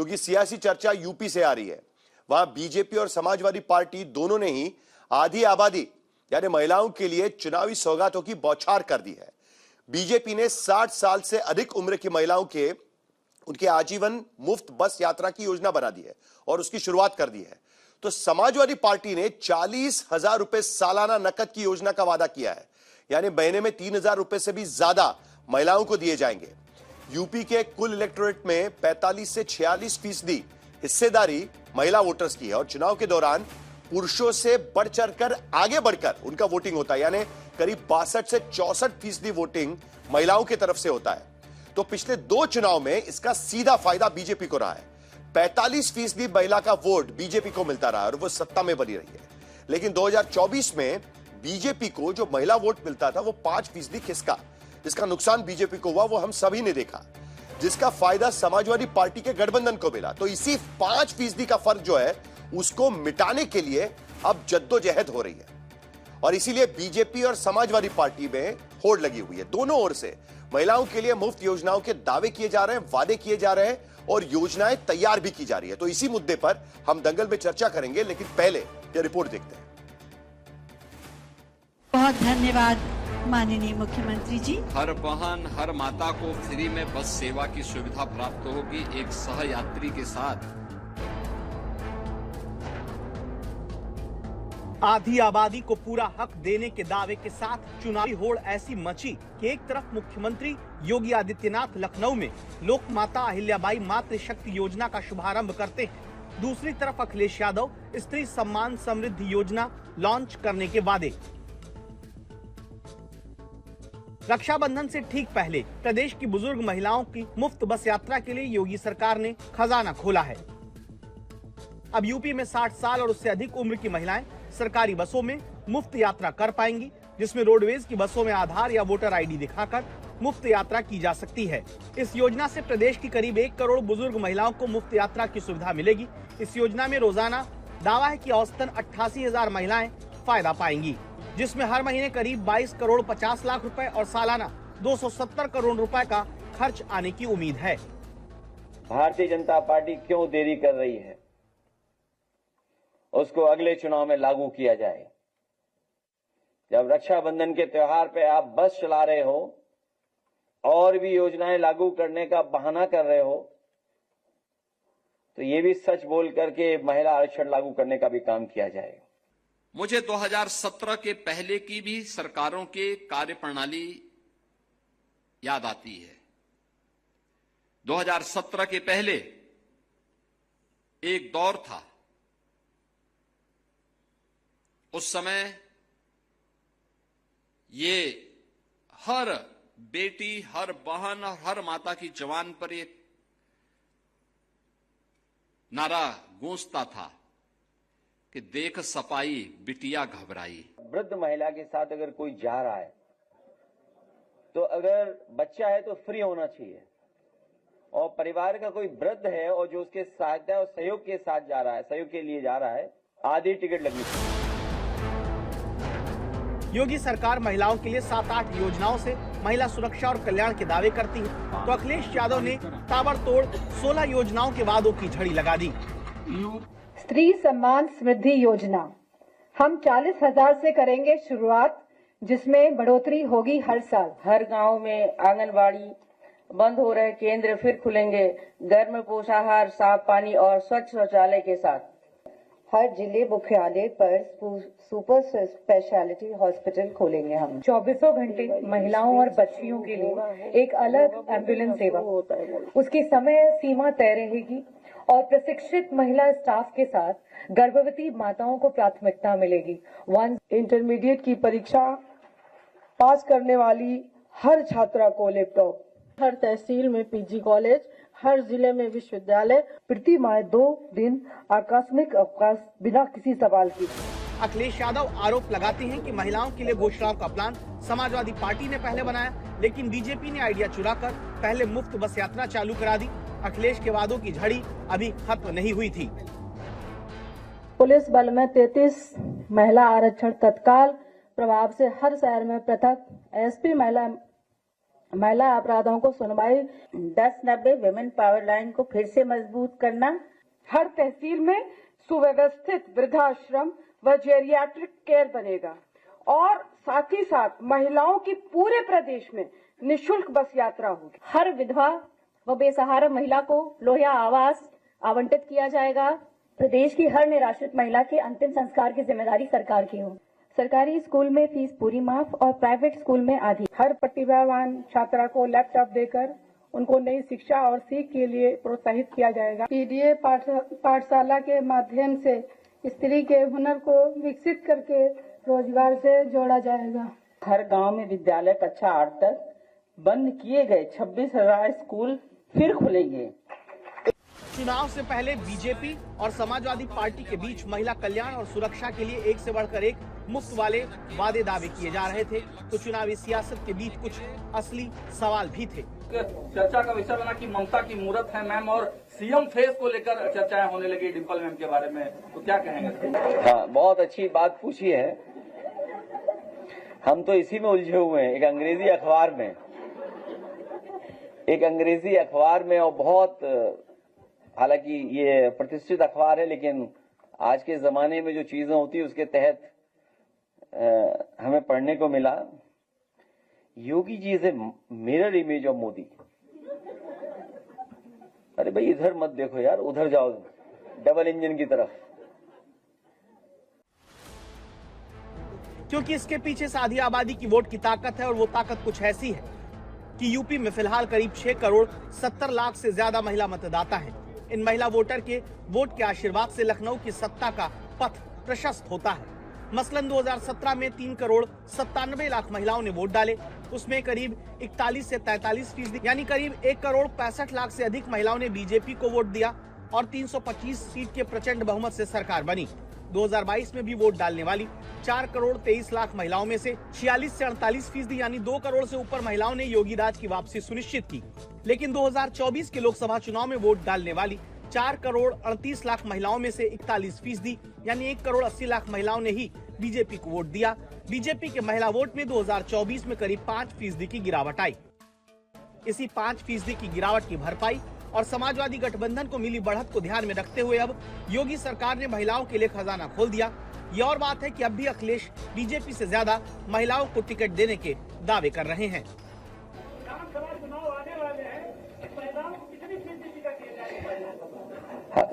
क्योंकि सियासी चर्चा यूपी से आ रही है। वहां बीजेपी और समाजवादी पार्टी दोनों ने ही आधी आबादी यानी महिलाओं के लिए चुनावी सौगातों की बौछार कर दी है। बीजेपी ने 60 साल से अधिक उम्र की महिलाओं के उनके आजीवन मुफ्त बस यात्रा की योजना बना दी है और उसकी शुरुआत कर दी है। तो समाजवादी पार्टी ने 40,000 रुपए सालाना नकद की योजना का वादा किया है, यानी महीने में 3,000 रुपए से भी ज्यादा महिलाओं को दिए जाएंगे। यूपी के कुल इलेक्टोरेट में 45 से 46% हिस्सेदारी महिला वोटर्स की है और चुनाव के दौरान पुरुषों से बढ़ चढ़कर आगे बढ़कर उनका वोटिंग होता है, यानी करीब 62 से 64% वोटिंग महिलाओं की तरफ से होता है। तो पिछले 2 चुनाव में इसका सीधा फायदा बीजेपी को रहा है। 45% महिला का वोट बीजेपी को मिलता रहा और वो सत्ता में बनी रही है। लेकिन 2024 में बीजेपी को जो महिला वोट मिलता था वो 5% खिसका। जिसका नुकसान बीजेपी को हुआ वो हम सभी ने देखा, जिसका फायदा समाजवादी पार्टी के गठबंधन को मिला। तो इसी 5% का फर्क जो है उसको मिटाने के लिए अब जद्दोजहद हो रही है और इसीलिए बीजेपी और समाजवादी पार्टी में होड़ लगी हुई है। दोनों ओर से महिलाओं के लिए मुफ्त योजनाओं के दावे किए जा रहे हैं, वादे किए जा रहे हैं और योजनाएं तैयार भी की जा रही है। तो इसी मुद्दे पर हम दंगल में चर्चा करेंगे, लेकिन पहले यह रिपोर्ट देखते हैं। बहुत धन्यवाद माननीय मुख्यमंत्री जी। हर बहन हर माता को फ्री में बस सेवा की सुविधा प्राप्त होगी एक सहयात्री के साथ। आधी आबादी को पूरा हक देने के दावे के साथ चुनावी होड़ ऐसी मची कि एक तरफ मुख्यमंत्री योगी आदित्यनाथ लखनऊ में लोक माता अहिल्याबाई मातृ शक्ति योजना का शुभारंभ करते हैं, दूसरी तरफ अखिलेश यादव स्त्री सम्मान समृद्धि योजना लॉन्च करने के वादे। रक्षाबंधन से ठीक पहले प्रदेश की बुजुर्ग महिलाओं की मुफ्त बस यात्रा के लिए योगी सरकार ने खजाना खोला है। अब यूपी में 60 साल और उससे अधिक उम्र की महिलाएं सरकारी बसों में मुफ्त यात्रा कर पाएंगी, जिसमें रोडवेज की बसों में आधार या वोटर आईडी दिखाकर मुफ्त यात्रा की जा सकती है। इस योजना से प्रदेश की करीब 1 करोड़ बुजुर्ग महिलाओं को मुफ्त यात्रा की सुविधा मिलेगी। इस योजना में रोजाना दावा है कि औसतन 88,000 महिलाएं फायदा पाएंगी, जिसमें हर महीने करीब 22 करोड़ 50 लाख रुपए और सालाना 270 करोड़ रुपए का खर्च आने की उम्मीद है। भारतीय जनता पार्टी क्यों देरी कर रही है, उसको अगले चुनाव में लागू किया जाए। जब रक्षाबंधन के त्योहार पे आप बस चला रहे हो और भी योजनाएं लागू करने का बहाना कर रहे हो, तो ये भी सच बोल करके महिला आरक्षण लागू करने का भी काम किया जाए। मुझे 2017 के पहले की भी सरकारों के कार्यप्रणाली याद आती है। 2017 के पहले एक दौर था, उस समय ये हर बेटी हर बहन और हर माता की जवान पर एक नारा गूंजता था कि देख सपाई बिटिया घबराई। वृद्ध महिला के साथ अगर कोई जा रहा है तो अगर बच्चा है तो फ्री होना चाहिए, और परिवार का कोई वृद्ध है और जो उसके सहायता और सहयोग के साथ जा रहा है, सहयोग के लिए जा रहा है, आधी टिकट लगनी चाहिए। योगी सरकार महिलाओं के लिए 7-8 योजनाओं से महिला सुरक्षा और कल्याण के दावे करती है, तो अखिलेश यादव ने ताबड़तोड़ 16 योजनाओं के वादों की झड़ी लगा दी। स्त्री सम्मान समृद्धि योजना हम 40,000 से करेंगे शुरुआत, जिसमें बढ़ोतरी होगी हर साल। हर गांव में आंगनबाड़ी, बंद हो रहे केंद्र फिर खुलेंगे, गर्म पोषाहार, साफ पानी और स्वच्छ शौचालय के साथ। हर जिले मुख्यालय पर सुपर स्पेशलिटी हॉस्पिटल खोलेंगे हम। 24 घंटे महिलाओं और बच्चियों के लिए एक अलग एम्बुलेंस सेवा, उसकी समय सीमा तय रहेगी और प्रशिक्षित महिला स्टाफ के साथ गर्भवती माताओं को प्राथमिकता मिलेगी। इंटरमीडिएट की परीक्षा पास करने वाली हर छात्रा को लैपटॉप, हर तहसील में पीजी कॉलेज, हर जिले में विश्वविद्यालय, प्रति माह 2 दिन आकस्मिक अवकाश बिना किसी सवाल की। अखिलेश यादव आरोप लगाते हैं कि महिलाओं के लिए घोषणाओं का प्लान समाजवादी पार्टी ने पहले बनाया, लेकिन बीजेपी ने आइडिया चुराकर पहले मुफ्त बस यात्रा चालू करा दी। अखिलेश के वादों की झड़ी अभी खत्म नहीं हुई थी। पुलिस बल में 33 महिला आरक्षण तत्काल प्रभाव से हर शहर में पृथक एसपी महिला महिला अपराधों को सुनवाई 1090 विमेन पावर लाइन को फिर से मजबूत करना। हर तहसील में सुव्यवस्थित वृद्धाश्रम व जेरियाट्रिक केयर बनेगा और साथ ही साथ महिलाओं की पूरे प्रदेश में निशुल्क बस यात्रा होगी। हर विधवा व बेसहारा महिला को लोहिया आवास आवंटित किया जाएगा। प्रदेश की हर निराश्रित महिला के अंतिम संस्कार की जिम्मेदारी सरकार की हो। सरकारी स्कूल में फीस पूरी माफ और प्राइवेट स्कूल में आधी। हर प्रतिभावान छात्रा को लैपटॉप देकर उनको नई शिक्षा और सीख के लिए प्रोत्साहित किया जाएगा। पीडीए पाठशाला के माध्यम से स्त्री के हुनर को विकसित करके रोजगार से जोड़ा जाएगा। हर गांव में विद्यालय कक्षा 8 तक बंद किए गए 26,000 स्कूल फिर खुलेंगे। चुनाव से पहले बीजेपी और समाजवादी पार्टी के बीच महिला कल्याण और सुरक्षा के लिए एक से बढ़कर एक मुफ्त वाले वादे दावे किए जा रहे थे, तो चुनावी सियासत के बीच कुछ असली सवाल भी थे। चर्चा का विषय बना कि ममता की मूर्त है मैम और सीएम फेस को लेकर चर्चाएं होने लगी डिम्पल मैम के बारे में, तो क्या कहेंगे? हाँ, बहुत अच्छी बात पूछी है। हम तो इसी में उलझे हुए हैं, एक अंग्रेजी अखबार में और बहुत, हालांकि ये प्रतिष्ठित अखबार है, लेकिन आज के जमाने में जो चीजें होती है उसके तहत हमें पढ़ने को मिला, Yogi ji is a mirror image of Modi. अरे भाई इधर मत देखो यार, उधर जाओ डबल इंजन की तरफ। क्योंकि इसके पीछे से आधी आबादी की वोट की ताकत है और वो ताकत कुछ ऐसी है कि यूपी में फिलहाल करीब 6 करोड़ 70 लाख से ज्यादा महिला मतदाता हैं। इन महिला वोटर के वोट के आशीर्वाद से लखनऊ की सत्ता का पथ प्रशस्त होता है। मसलन 2017 में 3 करोड़ 97 लाख महिलाओं ने वोट डाले, उसमें करीब 41 से 43% यानी करीब 1 करोड़ 65 लाख से अधिक महिलाओं ने बीजेपी को वोट दिया और 325 सीट के प्रचंड बहुमत से सरकार बनी। 2022 में भी वोट डालने वाली 4 करोड़ 23 लाख महिलाओं में से 46 से 48% यानी 2 करोड़ से ऊपर महिलाओं ने योगी राज की वापसी सुनिश्चित की। लेकिन 2024 के लोकसभा चुनाव में वोट डालने वाली 4 करोड़ 38 लाख महिलाओं में से 41% यानी 1 करोड़ 80 लाख महिलाओं ने ही बीजेपी को वोट दिया। बीजेपी के महिला वोट में 2024 में करीब 5% की गिरावट आई। इसी 5% की गिरावट की भरपाई और समाजवादी गठबंधन को मिली बढ़त को ध्यान में रखते हुए अब योगी सरकार ने महिलाओं के लिए खजाना खोल दिया। ये और बात है कि अब भी अखिलेश बीजेपी से ज्यादा महिलाओं को टिकट देने के दावे कर रहे हैं।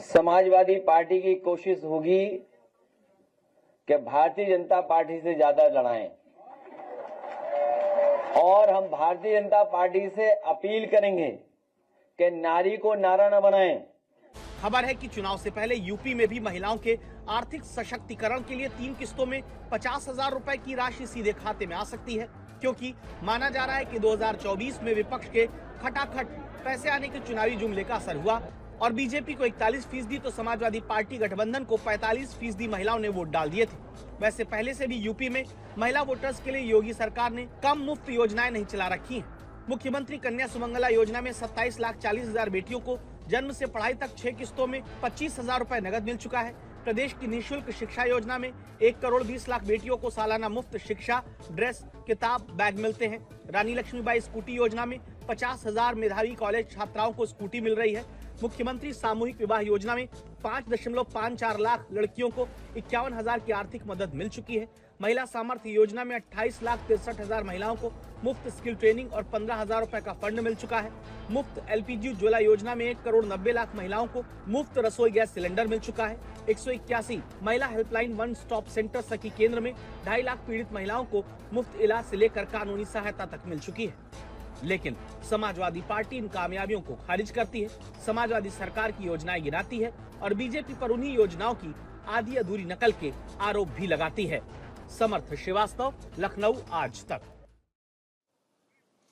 समाजवादी पार्टी की कोशिश होगी कि भारतीय जनता पार्टी से ज्यादा लड़ाएं और हम भारतीय जनता पार्टी से अपील करेंगे कि नारी को नारा न बनाएं। खबर है कि चुनाव से पहले यूपी में भी महिलाओं के आर्थिक सशक्तिकरण के लिए 3 किस्तों में 50,000 रुपए की राशि सीधे खाते में आ सकती है, क्योंकि माना जा रहा है कि 2024 में विपक्ष के खटाखट पैसे आने के चुनावी जुमले का असर हुआ और बीजेपी को 41% तो समाजवादी पार्टी गठबंधन को 45% महिलाओं ने वोट डाल दिए थे। वैसे पहले से भी यूपी में महिला वोटर्स के लिए योगी सरकार ने कम मुफ्त योजनाएं नहीं चला रखी हैं। मुख्यमंत्री कन्या सुमंगला योजना में 27,40,000 बेटियों को जन्म से पढ़ाई तक 6 किस्तों में 25,000 रुपए नगद मिल चुका है। प्रदेश की निःशुल्क शिक्षा योजना में 1 करोड़ 20 लाख बेटियों को सालाना मुफ्त शिक्षा, ड्रेस, किताब, बैग मिलते हैं। रानी लक्ष्मीबाई स्कूटी योजना में 50,000 मेधावी कॉलेज छात्राओं को स्कूटी मिल रही है। मुख्यमंत्री सामूहिक विवाह योजना में 5.54 लाख लड़कियों को 51,000 की आर्थिक मदद मिल चुकी है। महिला सामर्थ्य योजना में 28,63,000 महिलाओं को मुफ्त स्किल ट्रेनिंग और 15,000 रुपए का फंड मिल चुका है। मुफ्त LPG उज्ज्वला योजना में 1 करोड़ 90 लाख महिलाओं को मुफ्त रसोई गैस सिलेंडर मिल चुका है। 181 महिला हेल्पलाइन वन स्टॉप सेंटर सखी केंद्र में 2.5 लाख पीड़ित महिलाओं को मुफ्त इलाज से लेकर कानूनी सहायता तक मिल चुकी है। लेकिन समाजवादी पार्टी इन कामयाबियों को खारिज करती है, समाजवादी सरकार की योजनाएं गिनाती है और बीजेपी पर उन्हीं योजनाओं की आधी अधूरी नकल के आरोप भी लगाती है। समर्थ श्रीवास्तव, लखनऊ आज तक।